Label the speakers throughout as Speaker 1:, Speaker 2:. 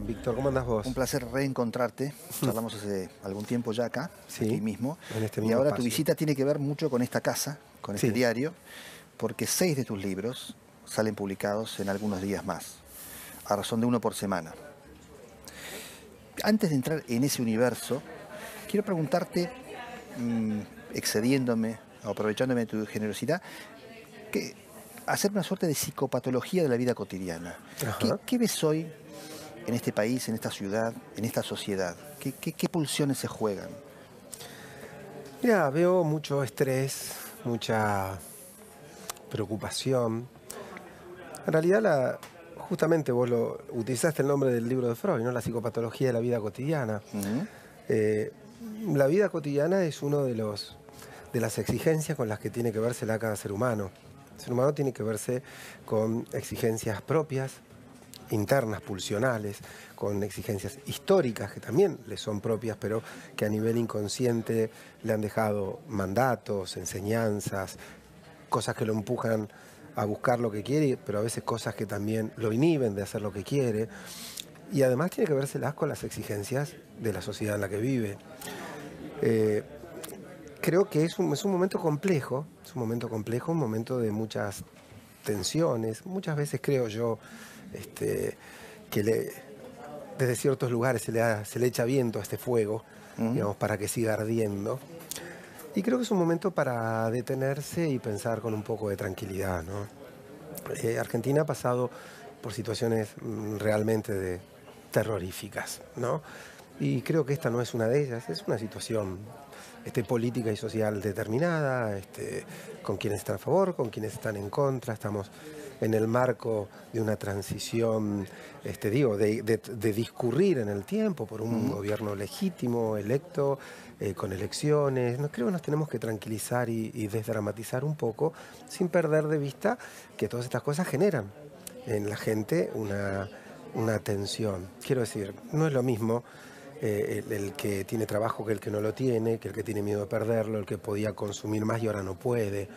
Speaker 1: Víctor, ¿cómo andás vos?
Speaker 2: Un placer reencontrarte. Charlamos hace algún tiempo ya acá,
Speaker 1: Sí,
Speaker 2: aquí mismo.
Speaker 1: en este
Speaker 2: Y
Speaker 1: mismo
Speaker 2: ahora
Speaker 1: espacio.
Speaker 2: tu visita tiene que ver mucho con esta casa, con este
Speaker 1: Sí.
Speaker 2: diario, porque 6 de tus libros salen publicados en algunos días más, a razón de uno por semana. Antes de entrar en ese universo, quiero preguntarte, excediéndome, o aprovechándome de tu generosidad, que hacer una suerte de psicopatología de la vida cotidiana.
Speaker 1: Ajá.
Speaker 2: ¿Qué ves hoy en este país, en esta ciudad, en esta sociedad? ¿Qué pulsiones se juegan?
Speaker 1: Mira, veo mucho estrés, mucha preocupación. En realidad, justamente vos utilizaste el nombre del libro de Freud, ¿no? La psicopatología de la vida cotidiana.
Speaker 2: Ujú.
Speaker 1: Eh, la vida cotidiana es uno de las exigencias con las que tiene que verse cada ser humano. El ser humano tiene que verse con exigencias propias, internas, pulsionales, con exigencias históricas que también le son propias, pero que a nivel inconsciente le han dejado mandatos, enseñanzas, cosas que lo empujan a buscar lo que quiere, pero a veces cosas que también lo inhiben de hacer lo que quiere. Y además tiene que vérselas con las exigencias de la sociedad en la que vive. Creo que es un momento complejo, un momento de muchas tensiones. Muchas veces creo yo que desde ciertos lugares se le echa viento a este fuego, digamos, para que siga ardiendo. Y creo que es un momento para detenerse y pensar con un poco de tranquilidad, ¿no? Argentina ha pasado por situaciones realmente terroríficas, ¿no? Y creo que esta no es una de ellas, es una situación política y social determinada, con quienes están a favor, con quienes están en contra. Estamos en el marco de una transición, de discurrir en el tiempo por un gobierno legítimo, electo, con elecciones. Creo que nos tenemos que tranquilizar y desdramatizar un poco, sin perder de vista que todas estas cosas generan en la gente una tensión. Quiero decir, no es lo mismo el que tiene trabajo que el que no lo tiene, que el que tiene miedo de perderlo, el que podía consumir más y ahora no puede,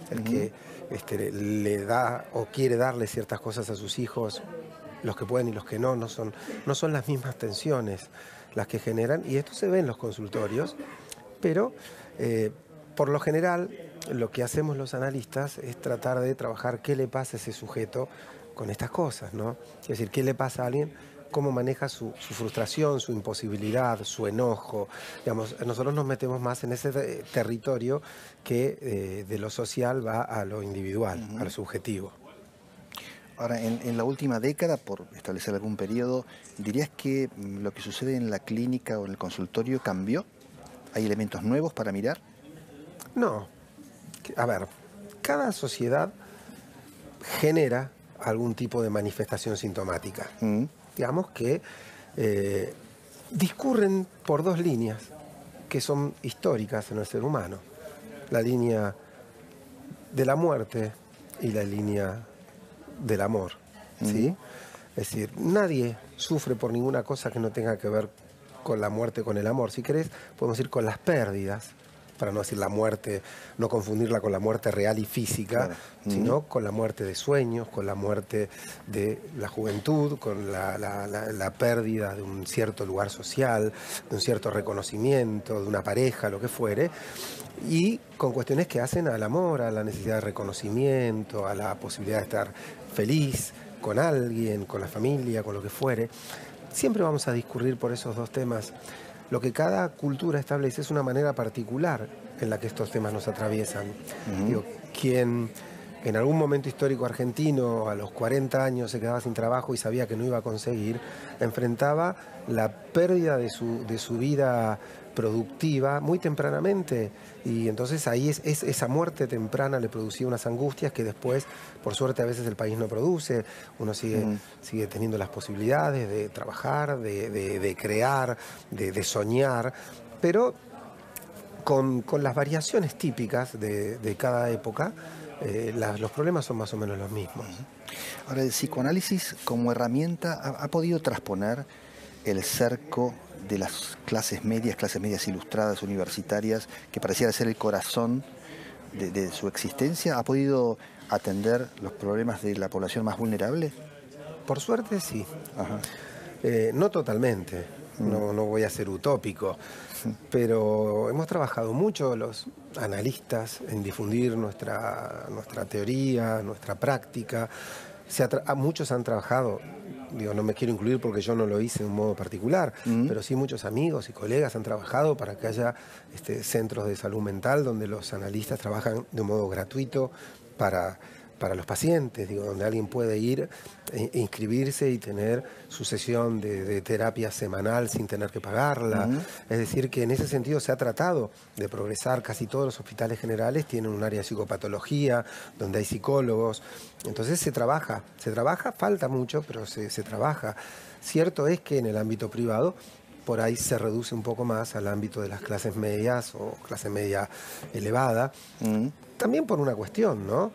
Speaker 1: el que le da o quiere darle ciertas cosas a sus hijos, los que pueden y los que no son las mismas tensiones las que generan, y esto se ve en los consultorios, pero por lo general lo que hacemos los analistas es tratar de trabajar qué le pasa a ese sujeto con estas cosas, ¿no? Es decir, qué le pasa a alguien, cómo maneja su frustración, su imposibilidad, su enojo. Digamos, nosotros nos metemos más en ese territorio que de lo social va a lo individual, a lo subjetivo.
Speaker 2: Ahora, en la última década, por establecer algún periodo, ¿dirías que lo que sucede en la clínica o en el consultorio cambió? ¿Hay elementos nuevos para mirar?
Speaker 1: No. A ver, cada sociedad genera algún tipo de manifestación sintomática. Digamos que discurren por dos líneas que son históricas en el ser humano. La línea de la muerte y la línea del amor, ¿sí? Es decir, nadie sufre por ninguna cosa que no tenga que ver con la muerte, con el amor. Si querés, podemos ir con las pérdidas, para no decir la muerte, no confundirla con la muerte real y física,
Speaker 2: Claro.
Speaker 1: sino con la muerte de sueños, con la muerte de la juventud, con la pérdida de un cierto lugar social, de un cierto reconocimiento, de una pareja, lo que fuere, y con cuestiones que hacen al amor, a la necesidad de reconocimiento, a la posibilidad de estar feliz con alguien, con la familia, con lo que fuere. Siempre vamos a discurrir por esos dos temas. Lo que cada cultura establece es una manera particular en la que estos temas nos atraviesan. Digo, quien en algún momento histórico argentino a los 40 años se quedaba sin trabajo y sabía que no iba a conseguir, enfrentaba la pérdida de su vida productiva muy tempranamente, y entonces ahí esa muerte temprana le producía unas angustias que después, por suerte, a veces el país no produce. Uno sigue teniendo las posibilidades de trabajar, de crear, de soñar, pero con las variaciones típicas de cada época. Los problemas son más o menos los mismos.
Speaker 2: Ahora, el psicoanálisis como herramienta ha podido trasponer el cerco de las clases medias ilustradas, universitarias, que pareciera ser el corazón de su existencia. ¿Ha podido atender los problemas de la población más vulnerable?
Speaker 1: Por suerte, sí.
Speaker 2: Ajá.
Speaker 1: No totalmente, no voy a ser utópico, pero hemos trabajado mucho los analistas en difundir nuestra teoría, nuestra práctica. Muchos han trabajado, digo, no me quiero incluir porque yo no lo hice de un modo particular, pero sí muchos amigos y colegas han trabajado para que haya centros de salud mental donde los analistas trabajan de un modo gratuito para los pacientes, digo, donde alguien puede ir, inscribirse y tener su sesión de terapia semanal sin tener que pagarla. Es decir, que en ese sentido se ha tratado de progresar. Casi todos los hospitales generales tienen un área de psicopatología, donde hay psicólogos. Entonces se trabaja, falta mucho, pero se trabaja. Cierto es que en el ámbito privado por ahí se reduce un poco más al ámbito de las clases medias o clase media elevada. También por una cuestión, ¿no?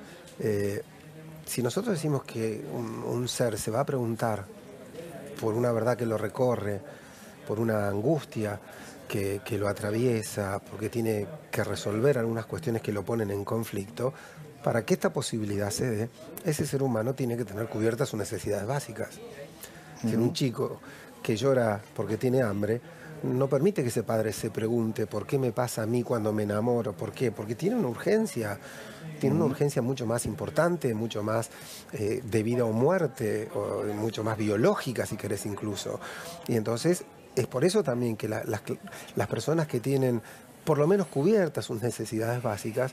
Speaker 1: Si nosotros decimos que un ser se va a preguntar por una verdad que lo recorre, por una angustia que lo atraviesa, porque tiene que resolver algunas cuestiones que lo ponen en conflicto, para que esta posibilidad se dé, ese ser humano tiene que tener cubiertas sus necesidades básicas. Si un chico que llora porque tiene hambre, no permite que ese padre se pregunte por qué me pasa a mí cuando me enamoro, ¿por qué? Porque tiene una urgencia mucho más importante, mucho más de vida o muerte, o mucho más biológica, si querés incluso. Y entonces es por eso también que las personas que tienen por lo menos cubiertas sus necesidades básicas,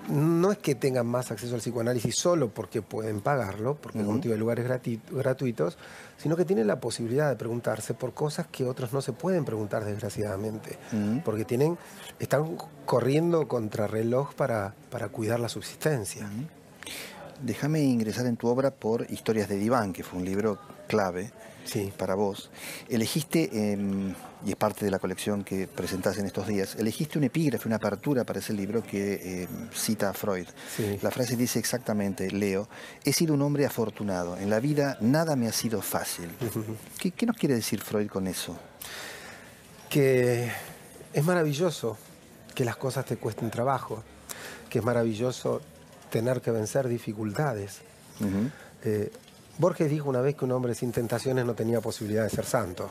Speaker 1: no es que tengan más acceso al psicoanálisis solo porque pueden pagarlo, porque como te digo, hay lugares gratuitos, sino que tienen la posibilidad de preguntarse por cosas que otros no se pueden preguntar, desgraciadamente, porque están corriendo contrarreloj para cuidar la subsistencia.
Speaker 2: Déjame ingresar en tu obra por Historias de Diván, que fue un libro clave para vos. Elegiste, y es parte de la colección que presentás en estos días, elegiste un epígrafe, una apertura para ese libro que cita a Freud. La frase dice exactamente, leo: he sido un hombre afortunado, en la vida nada me ha sido fácil. ¿Qué nos quiere decir Freud con eso?
Speaker 1: Que es maravilloso que las cosas te cuesten trabajo, que es maravilloso tener que vencer dificultades. Borges dijo una vez que un hombre sin tentaciones no tenía posibilidad de ser santo,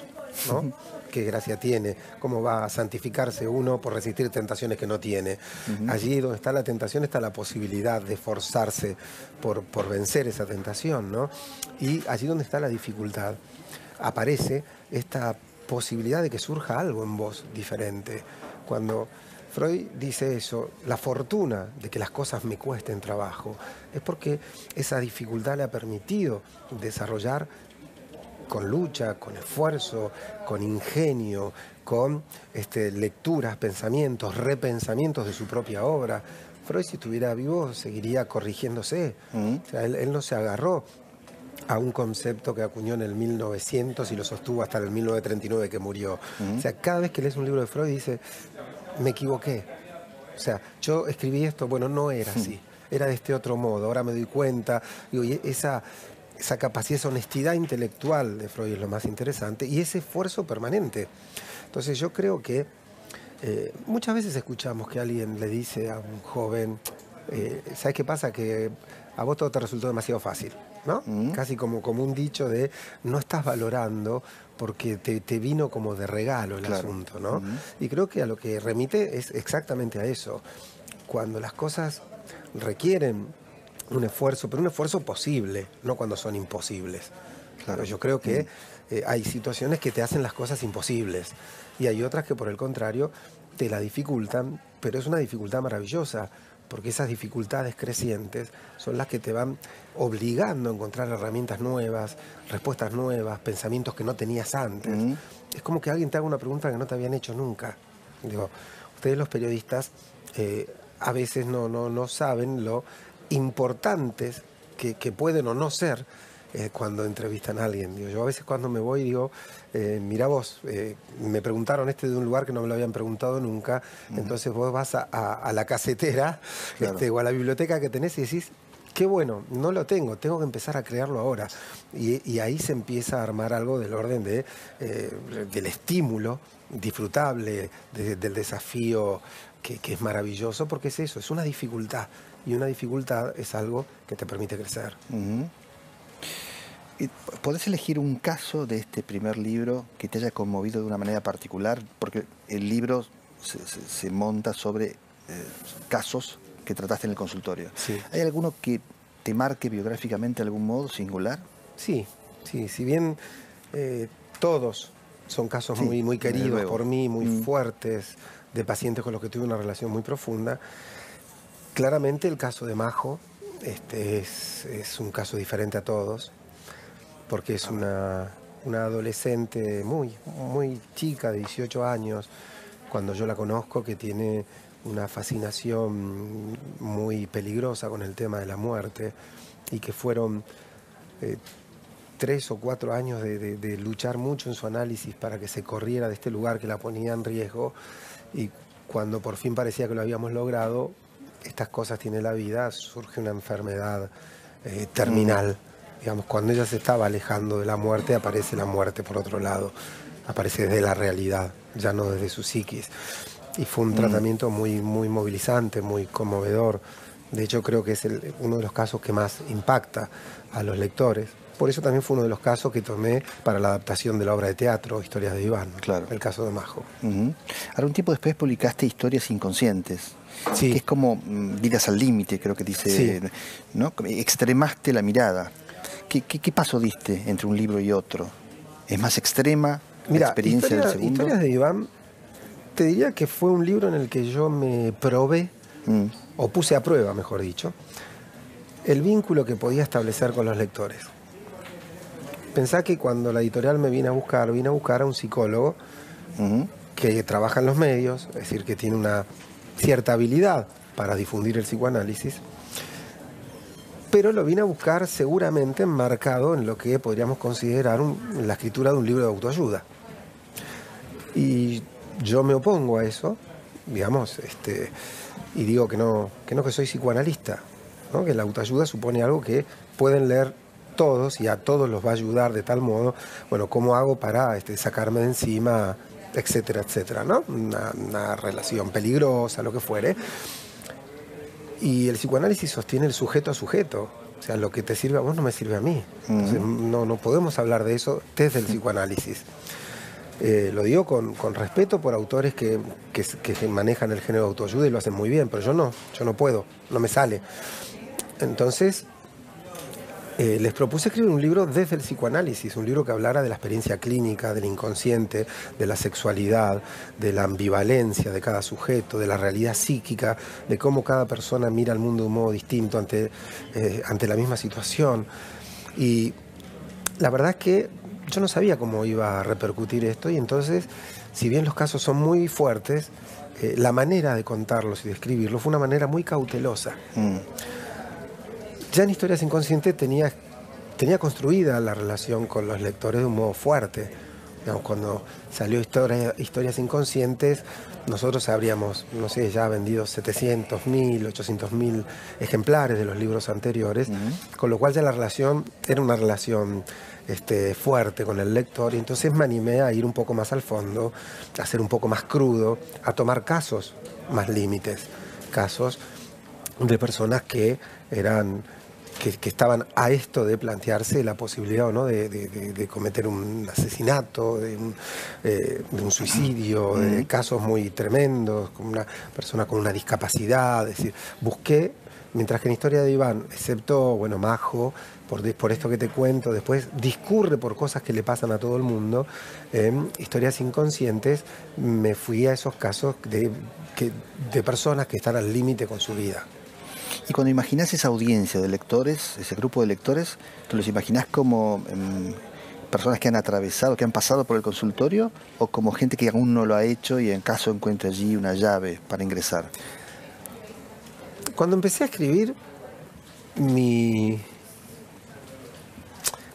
Speaker 1: ¿no? ¿Qué gracia tiene? ¿Cómo va a santificarse uno por resistir tentaciones que no tiene? Allí donde está la tentación está la posibilidad de esforzarse por vencer esa tentación, ¿no? Y allí donde está la dificultad aparece esta posibilidad de que surja algo en vos diferente. Cuando Freud dice eso, la fortuna de que las cosas me cuesten trabajo, es porque esa dificultad le ha permitido desarrollar con lucha, con esfuerzo, con ingenio, con lecturas, pensamientos, repensamientos de su propia obra. Freud, si estuviera vivo, seguiría corrigiéndose. O sea, él no se agarró a un concepto que acuñó en el 1900 y lo sostuvo hasta el 1939 que murió. O sea, cada vez que lees un libro de Freud dice: me equivoqué. O sea, yo escribí esto, bueno, no era así. Era de este otro modo. Ahora me doy cuenta. Digo, y esa capacidad, esa honestidad intelectual de Freud es lo más interesante. Y ese esfuerzo permanente. Entonces yo creo que muchas veces escuchamos que alguien le dice a un joven, ¿sabes qué pasa? Que a vos todo te resultó demasiado fácil, ¿no? Casi como un dicho de no estás valorando porque te vino como de regalo el asunto, ¿no? Y creo que a lo que remite es exactamente a eso. Cuando las cosas requieren un esfuerzo, pero un esfuerzo posible, no cuando son imposibles. Claro, yo creo que hay situaciones que te hacen las cosas imposibles y hay otras que por el contrario te la dificultan, pero es una dificultad maravillosa, porque esas dificultades crecientes son las que te van obligando a encontrar herramientas nuevas, respuestas nuevas, pensamientos que no tenías antes. Es como que alguien te haga una pregunta que no te habían hecho nunca. Digo, ustedes los periodistas a veces no saben lo importantes que pueden o no ser cuando entrevistan a alguien. Digo, yo a veces cuando me voy digo, mira vos, me preguntaron de un lugar que no me lo habían preguntado nunca, entonces vos vas a la casetera o a la biblioteca que tenés y decís, qué bueno, no lo tengo que empezar a crearlo ahora. Y ahí se empieza a armar algo del orden del estímulo disfrutable, del desafío que es maravilloso, porque es eso, es una dificultad. Y una dificultad es algo que te permite crecer.
Speaker 2: ¿Podés elegir un caso de este primer libro que te haya conmovido de una manera particular? Porque el libro se monta sobre casos que trataste en el consultorio.
Speaker 1: Sí.
Speaker 2: ¿Hay alguno que te marque biográficamente de algún modo singular?
Speaker 1: Sí, sí. Si bien todos son casos
Speaker 2: Sí,
Speaker 1: muy queridos
Speaker 2: luego.
Speaker 1: por mí, muy fuertes, de pacientes con los que tuve una relación muy profunda, claramente el caso de Majo es un caso diferente a todos, porque es una adolescente muy chica, de 18 años, cuando yo la conozco, que tiene una fascinación muy peligrosa con el tema de la muerte, y que fueron 3 o 4 años de luchar mucho en su análisis para que se corriera de este lugar que la ponía en riesgo, y cuando por fin parecía que lo habíamos logrado, estas cosas tiene la vida, surge una enfermedad terminal. Digamos, cuando ella se estaba alejando de la muerte, aparece la muerte por otro lado, aparece desde la realidad, ya no desde su psiquis. Y fue un tratamiento muy movilizante, muy conmovedor. De hecho, creo que es uno de los casos que más impacta a los lectores. Por eso también fue uno de los casos que tomé para la adaptación de la obra de teatro, Historias de Iván,
Speaker 2: claro.
Speaker 1: El caso de Majo.
Speaker 2: Ahora, un tiempo después publicaste Historias Inconscientes,
Speaker 1: sí.
Speaker 2: que es como Vidas al Límite, creo que dice,
Speaker 1: sí.
Speaker 2: ¿no? Extremaste la mirada. ¿Qué paso diste entre un libro y otro? ¿Es más extrema la experiencia del segundo?
Speaker 1: Historias de Iván, te diría que fue un libro en el que yo me probé, o puse a prueba, mejor dicho, el vínculo que podía establecer con los lectores. Pensá que cuando la editorial me vine a buscar a un psicólogo que trabaja en los medios, es decir, que tiene una cierta habilidad para difundir el psicoanálisis, pero lo vine a buscar seguramente enmarcado en lo que podríamos considerar la escritura de un libro de autoayuda. Y yo me opongo a eso, digamos, y digo que no soy psicoanalista, ¿no? Que la autoayuda supone algo que pueden leer todos y a todos los va a ayudar de tal modo, bueno, ¿cómo hago para sacarme de encima, etcétera, etcétera, ¿no? Una relación peligrosa, lo que fuere. Y el psicoanálisis sostiene el sujeto a sujeto. O sea, lo que te sirve a vos no me sirve a mí. Entonces, no podemos hablar de eso desde el psicoanálisis. Lo digo con respeto por autores que manejan el género de autoayuda y lo hacen muy bien, pero yo no puedo, no me sale. Entonces, les propuse escribir un libro desde el psicoanálisis, un libro que hablara de la experiencia clínica, del inconsciente, de la sexualidad, de la ambivalencia de cada sujeto, de la realidad psíquica, de cómo cada persona mira al mundo de un modo distinto ante la misma situación. Y la verdad es que yo no sabía cómo iba a repercutir esto, y entonces, si bien los casos son muy fuertes, la manera de contarlos y de escribirlos fue una manera muy cautelosa. Ya en Historias Inconscientes tenía construida la relación con los lectores de un modo fuerte. Digamos, cuando salió Historias Inconscientes, nosotros habríamos, no sé, ya vendido 700.000, 800.000 ejemplares de los libros anteriores, con lo cual ya la relación era una relación fuerte con el lector, y entonces me animé a ir un poco más al fondo, a ser un poco más crudo, a tomar casos más límites, casos de personas que estaban a esto de plantearse la posibilidad o no de cometer un asesinato, de un suicidio, de casos muy tremendos, con una persona con una discapacidad. Es decir, busqué, mientras que en Historia de Iván, excepto, bueno, Majo, por esto que te cuento, después discurre por cosas que le pasan a todo el mundo, Historias Inconscientes, me fui a esos casos de personas que están al límite con su vida.
Speaker 2: Y cuando imaginás esa audiencia de lectores, ese grupo de lectores, ¿te los imaginás como personas que han atravesado, que han pasado por el consultorio, o como gente que aún no lo ha hecho y en caso encuentra allí una llave para ingresar?
Speaker 1: Cuando empecé a escribir, mi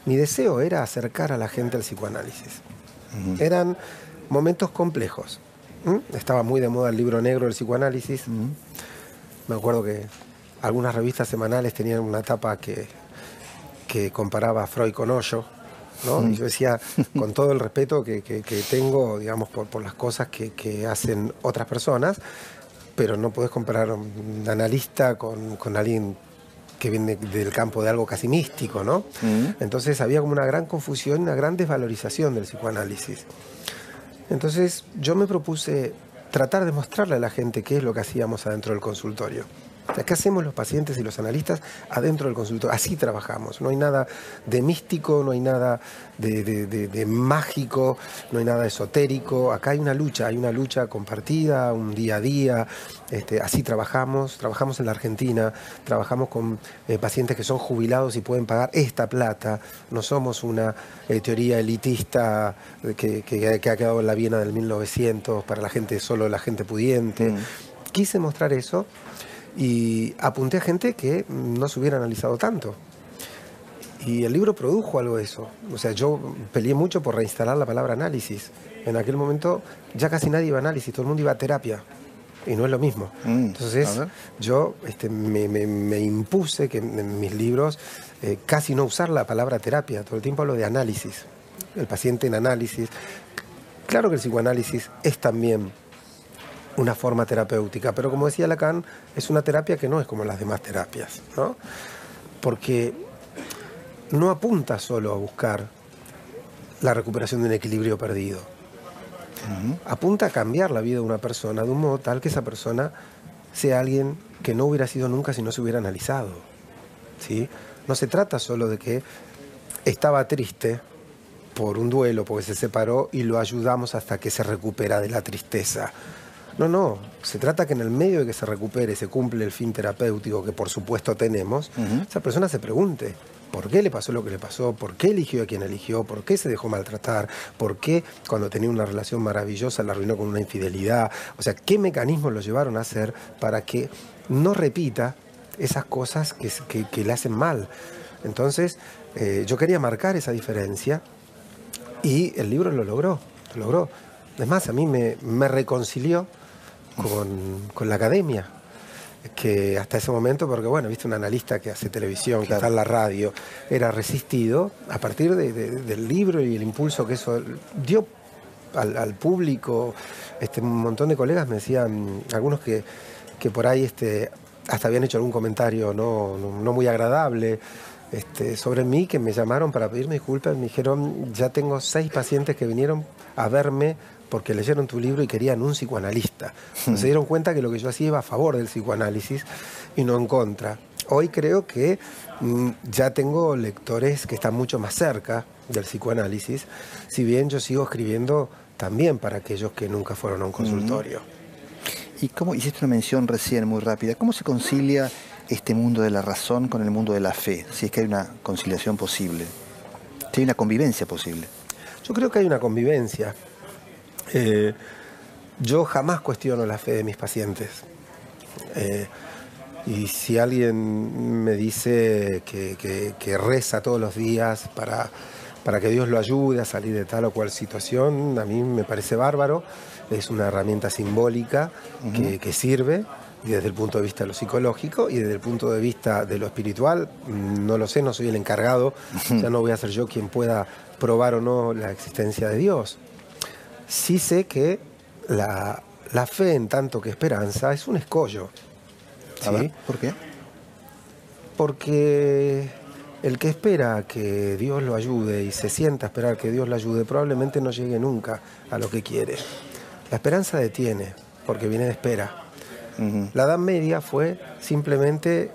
Speaker 1: deseo era acercar a la gente al psicoanálisis. Eran momentos complejos. Estaba muy de moda el libro negro del psicoanálisis. Me acuerdo que algunas revistas semanales tenían una tapa que comparaba a Freud con Osho, ¿no? Y yo decía, con todo el respeto que tengo, digamos, por las cosas que hacen otras personas, pero no podés comparar a un analista con alguien que viene del campo de algo casi místico, ¿no? Entonces había como una gran confusión, una gran desvalorización del psicoanálisis. Entonces yo me propuse tratar de mostrarle a la gente qué es lo que hacíamos adentro del consultorio. O sea, ¿qué hacemos los pacientes y los analistas adentro del consultorio? Así trabajamos. No hay nada de místico, no hay nada de mágico, no hay nada esotérico. Acá hay una lucha compartida, un día a día. Así trabajamos en la Argentina, trabajamos con pacientes que son jubilados y pueden pagar esta plata. No somos una teoría elitista que ha quedado en la Viena del 1900 para la gente, solo la gente pudiente. Quise mostrar eso. Y apunté a gente que no se hubiera analizado tanto. Y el libro produjo algo de eso. O sea, yo peleé mucho por reinstalar la palabra análisis. En aquel momento ya casi nadie iba a análisis, todo el mundo iba a terapia. Y no es lo mismo. Entonces yo me impuse que en mis libros casi no usar la palabra terapia. Todo el tiempo hablo de análisis. El paciente en análisis. Claro que el psicoanálisis es también una forma terapéutica, pero como decía Lacan, es una terapia que no es como las demás terapias, ¿no? Porque no apunta solo a buscar la recuperación de un equilibrio perdido. Apunta a cambiar la vida de una persona de un modo tal que esa persona sea alguien que no hubiera sido nunca si no se hubiera analizado, ¿sí? No se trata solo de que estaba triste por un duelo, porque se separó y lo ayudamos hasta que se recupera de la tristeza. No, se trata que en el medio de que se recupere, se cumple el fin terapéutico que por supuesto tenemos, esa persona se pregunte por qué le pasó lo que le pasó, por qué eligió a quien eligió, por qué se dejó maltratar, por qué cuando tenía una relación maravillosa la arruinó con una infidelidad, o sea, qué mecanismos lo llevaron a hacer para que no repita esas cosas que le hacen mal. Entonces, yo quería marcar esa diferencia y el libro lo logró. Es más, a mí me reconcilió con la academia, que hasta ese momento, porque bueno, viste, un analista que hace televisión, que está en la radio, era resistido a partir del libro y el impulso que eso dio al público. Un montón de colegas me decían, algunos que por ahí hasta habían hecho algún comentario no muy agradable sobre mí, que me llamaron para pedirme disculpas. Me dijeron, ya tengo 6 pacientes que vinieron a verme porque leyeron tu libro y querían un psicoanalista. Se dieron cuenta que lo que yo hacía iba a favor del psicoanálisis y no en contra. Hoy creo que ya tengo lectores que están mucho más cerca del psicoanálisis, si bien yo sigo escribiendo también para aquellos que nunca fueron a un consultorio.
Speaker 2: ¿Y cómo hiciste una mención recién muy rápida? ¿Cómo se concilia este mundo de la razón con el mundo de la fe? Si es que hay una conciliación posible, si hay una convivencia posible.
Speaker 1: Yo creo que hay una convivencia. Yo jamás cuestiono la fe de mis pacientes. Y si alguien me dice que reza todos los días para que Dios lo ayude a salir de tal o cual situación, a mí me parece bárbaro. Es una herramienta simbólica que sirve, y desde el punto de vista de lo psicológico y desde el punto de vista de lo espiritual, no lo sé, no soy el encargado, ya no voy a ser yo quien pueda probar o no la existencia de Dios. Sí sé que la fe en tanto que esperanza es un escollo. ¿Sí?
Speaker 2: A ver, ¿por qué?
Speaker 1: Porque el que espera que Dios lo ayude y se sienta a esperar que Dios lo ayude probablemente no llegue nunca a lo que quiere. La esperanza detiene, porque viene de espera. La Edad Media fue simplemente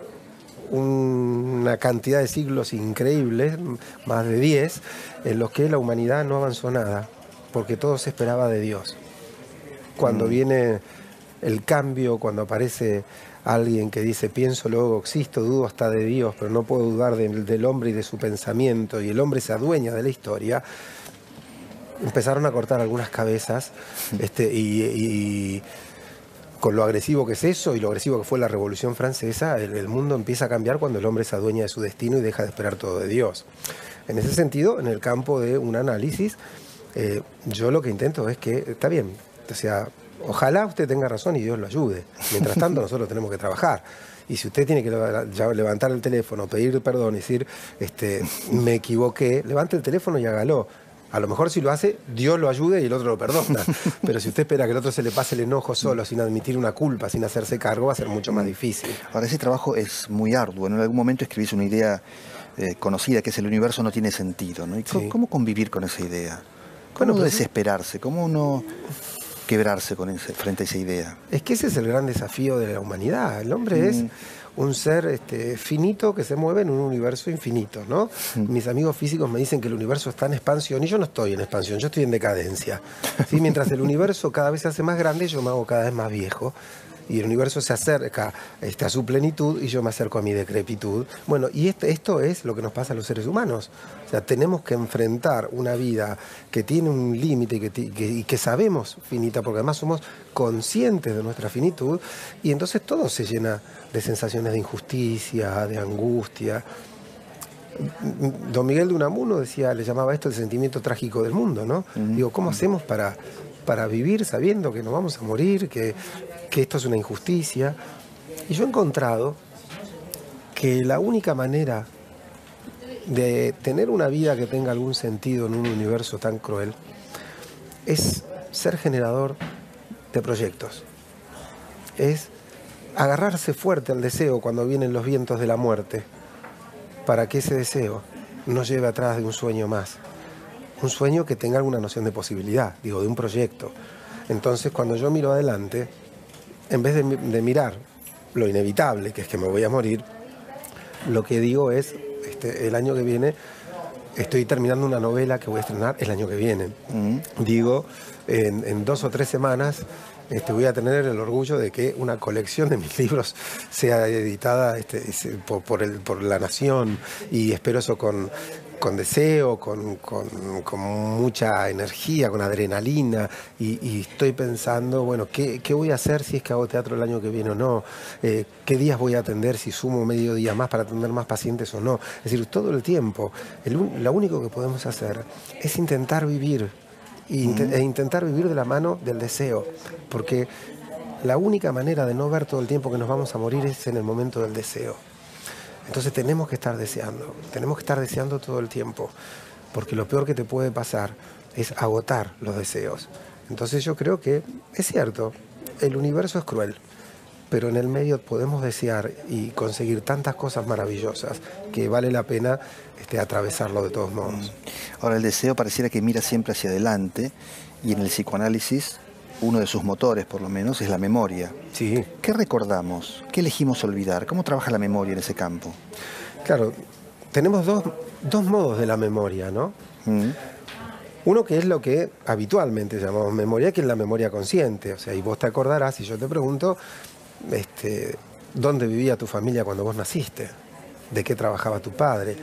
Speaker 1: una cantidad de siglos increíbles, más de 10, en los que la humanidad no avanzó nada, porque todo se esperaba de Dios. Cuando viene el cambio, cuando aparece alguien que dice pienso, luego existo, dudo hasta de Dios, pero no puedo dudar del hombre y de su pensamiento, y el hombre se adueña de la historia, empezaron a cortar algunas cabezas, y con lo agresivo que es eso y lo agresivo que fue la Revolución Francesa, el mundo empieza a cambiar cuando el hombre se adueña de su destino y deja de esperar todo de Dios. En ese sentido, en el campo de un análisis, yo lo que intento es que, está bien, o sea, ojalá usted tenga razón y Dios lo ayude. Mientras tanto, nosotros tenemos que trabajar. Y si usted tiene que levantar el teléfono, pedir perdón y decir, me equivoqué, levante el teléfono y hágalo. A lo mejor si lo hace, Dios lo ayude y el otro lo perdona. Pero si usted espera que el otro se le pase el enojo solo, sin admitir una culpa, sin hacerse cargo, va a ser mucho más difícil.
Speaker 2: Ahora, ese trabajo es muy arduo. En algún momento escribís una idea conocida, que es el universo no tiene sentido, ¿no? ¿Y
Speaker 1: Sí.
Speaker 2: cómo convivir con esa idea? ¿Cómo
Speaker 1: Bueno, pues,
Speaker 2: desesperarse? ¿Cómo no quebrarse frente a esa idea?
Speaker 1: es que ese es el gran desafío de la humanidad. El hombre es un ser finito que se mueve en un universo infinito, ¿no? Mis amigos físicos me dicen que el universo está en expansión y yo no estoy en expansión, yo estoy en decadencia. ¿Sí? Mientras el universo cada vez se hace más grande, yo me hago cada vez más viejo. Y el universo se acerca a su plenitud y yo me acerco a mi decrepitud. Bueno, y esto es lo que nos pasa a los seres humanos. O sea, tenemos que enfrentar una vida que tiene un límite y que sabemos finita, porque además somos conscientes de nuestra finitud, y entonces todo se llena de sensaciones de injusticia, de angustia. Don Miguel de Unamuno le llamaba esto el sentimiento trágico del mundo, ¿no? Digo, ¿cómo hacemos para vivir sabiendo que nos vamos a morir, que esto es una injusticia? Y yo he encontrado que la única manera de tener una vida que tenga algún sentido en un universo tan cruel es ser generador de proyectos. Es agarrarse fuerte al deseo cuando vienen los vientos de la muerte, para que ese deseo nos lleve atrás de un sueño más. Un sueño que tenga alguna noción de posibilidad, de un proyecto. Entonces, cuando yo miro adelante, en vez de mirar lo inevitable, que es que me voy a morir, lo que digo es, el año que viene, estoy terminando una novela que voy a estrenar el año que viene. Digo, en 2 o 3 semanas voy a tener el orgullo de que una colección de mis libros sea editada por La Nación, y espero eso con deseo, con mucha energía, con adrenalina, y estoy pensando, bueno, ¿qué voy a hacer si es que hago teatro el año que viene o no? ¿Qué días voy a atender, si sumo medio día más para atender más pacientes o no? Es decir, todo el tiempo, lo único que podemos hacer es intentar vivir, e intentar vivir de la mano del deseo, porque la única manera de no ver todo el tiempo que nos vamos a morir es en el momento del deseo. Entonces tenemos que estar deseando todo el tiempo, porque lo peor que te puede pasar es agotar los deseos. Entonces yo creo que es cierto, el universo es cruel, pero en el medio podemos desear y conseguir tantas cosas maravillosas que vale la pena atravesarlo de todos modos.
Speaker 2: Ahora, el deseo pareciera que mira siempre hacia adelante, y en el psicoanálisis uno de sus motores, por lo menos, es la memoria.
Speaker 1: Sí.
Speaker 2: ¿Qué recordamos? ¿Qué elegimos olvidar? ¿Cómo trabaja la memoria en ese campo?
Speaker 1: Claro, tenemos dos modos de la memoria, ¿no? Uno que es lo que habitualmente llamamos memoria, que es la memoria consciente. O sea, y vos te acordarás, si yo te pregunto, ¿dónde vivía tu familia cuando vos naciste? ¿De qué trabajaba tu padre?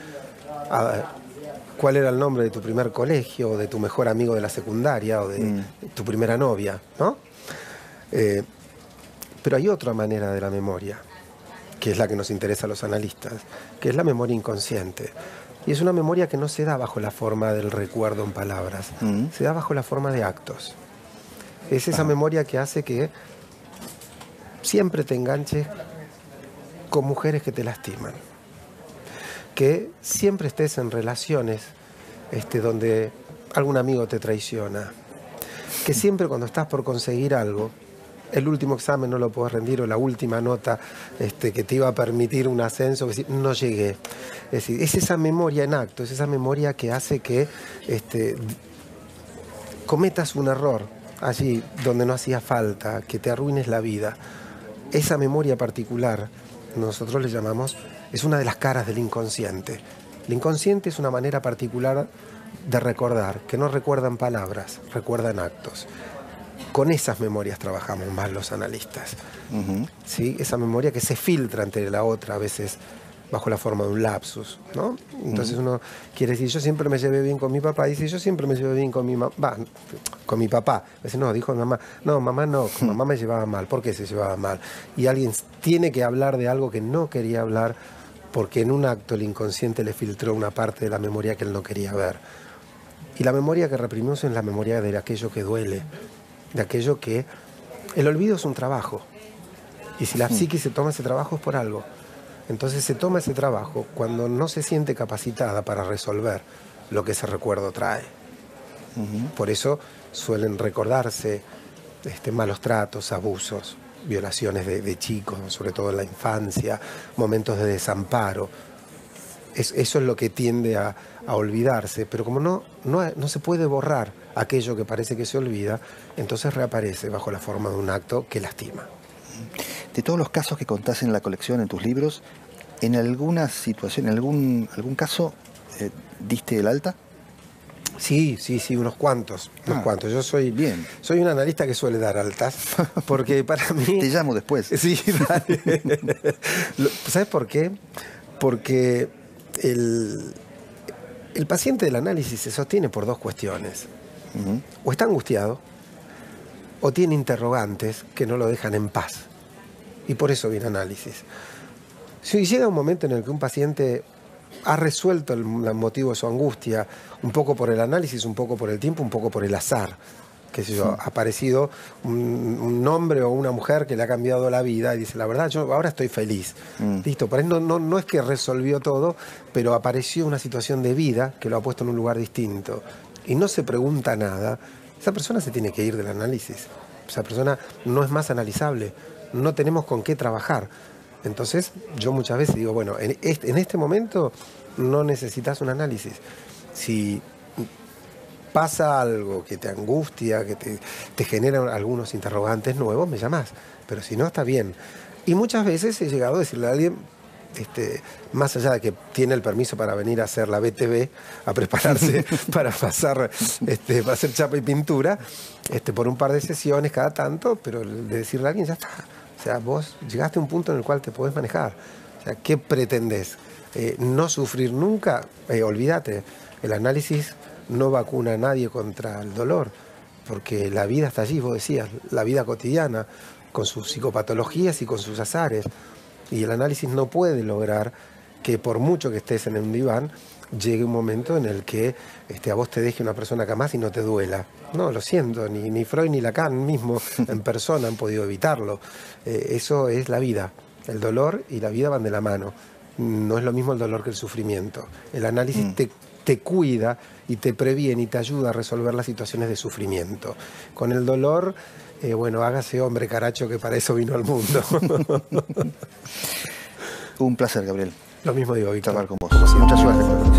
Speaker 1: ¿Cuál era el nombre de tu primer colegio, o de tu mejor amigo de la secundaria, o de tu primera novia, ¿no? Pero hay otra manera de la memoria, que es la que nos interesa a los analistas, que es la memoria inconsciente. Y es una memoria que no se da bajo la forma del recuerdo en palabras, se da bajo la forma de actos. Es esa memoria que hace que siempre te enganches con mujeres que te lastiman, que siempre estés en relaciones donde algún amigo te traiciona, que siempre cuando estás por conseguir algo, el último examen no lo podés rendir, o la última nota que te iba a permitir un ascenso, que no llegué. Es decir, es esa memoria en acto, es esa memoria que hace que cometas un error allí donde no hacía falta, que te arruines la vida. Esa memoria particular, nosotros le llamamos, es una de las caras del inconsciente. El inconsciente es una manera particular de recordar, que no recuerda en palabras, recuerda en actos. Con esas memorias trabajamos más los analistas. ¿Sí? Esa memoria que se filtra entre la otra, a veces bajo la forma de un lapsus, ¿no? Entonces uno quiere decir, yo siempre me llevé bien con mi papá, y dice, yo siempre me llevé bien con mi mamá, con mi papá. Dice, no, dijo mi mamá, no, mamá no, con mamá me llevaba mal. ¿Por qué se llevaba mal? Y alguien tiene que hablar de algo que no quería hablar, porque en un acto el inconsciente le filtró una parte de la memoria que él no quería ver. Y la memoria que reprimimos es la memoria de aquello que duele, de aquello que... El olvido es un trabajo, y si la psique se toma ese trabajo es por algo. Entonces se toma ese trabajo cuando no se siente capacitada para resolver lo que ese recuerdo trae. Por eso suelen recordarse malos tratos, abusos, violaciones de chicos, sobre todo en la infancia, momentos de desamparo. Eso es lo que tiende a olvidarse, pero como no se puede borrar aquello que parece que se olvida, entonces reaparece bajo la forma de un acto que lastima.
Speaker 2: De todos los casos que contás en la colección, en tus libros, ¿en alguna situación, en algún caso, diste el alta?
Speaker 1: Sí, unos cuantos. Yo soy un analista que suele dar altas, porque para mí...
Speaker 2: Te llamo después.
Speaker 1: Sí, dale. ¿Sabes por qué? Porque el paciente del análisis se sostiene por dos cuestiones. O está angustiado, o tiene interrogantes que no lo dejan en paz. Y por eso viene análisis. Si llega un momento en el que un paciente ha resuelto el motivo de su angustia, un poco por el análisis, un poco por el tiempo, un poco por el azar, qué sé yo, ha aparecido un hombre o una mujer que le ha cambiado la vida y dice, la verdad, yo ahora estoy feliz. Listo, por ahí no es que resolvió todo, pero apareció una situación de vida que lo ha puesto en un lugar distinto. Y no se pregunta nada, esa persona se tiene que ir del análisis. Esa persona no es más analizable, no tenemos con qué trabajar. Entonces, yo muchas veces digo, bueno, en este momento no necesitas un análisis. Si pasa algo que te angustia, que te genera algunos interrogantes nuevos, me llamás. Pero si no, está bien. Y muchas veces he llegado a decirle a alguien, más allá de que tiene el permiso para venir a hacer la BTV, a prepararse para pasar, para hacer chapa y pintura, por un par de sesiones cada tanto, pero de decirle a alguien, ya está. O sea, vos llegaste a un punto en el cual te podés manejar. O sea, ¿qué pretendés? ¿No sufrir nunca? Olvídate. El análisis no vacuna a nadie contra el dolor, porque la vida está allí, vos decías, la vida cotidiana, con sus psicopatologías y con sus azares. Y el análisis no puede lograr que por mucho que estés en un diván, llegue un momento en el que a vos te deje una persona que amás y no te duela. No, lo siento, ni Freud ni Lacan mismo en persona han podido evitarlo. Eso es la vida. El dolor y la vida van de la mano. No es lo mismo el dolor que el sufrimiento. El análisis te cuida y te previene y te ayuda a resolver las situaciones de sufrimiento. Con el dolor, bueno, hágase hombre, caracho, que para eso vino al mundo.
Speaker 2: Un placer, Gabriel.
Speaker 1: Lo mismo digo, Víctor.
Speaker 2: Charlar con vos. Mucha suerte.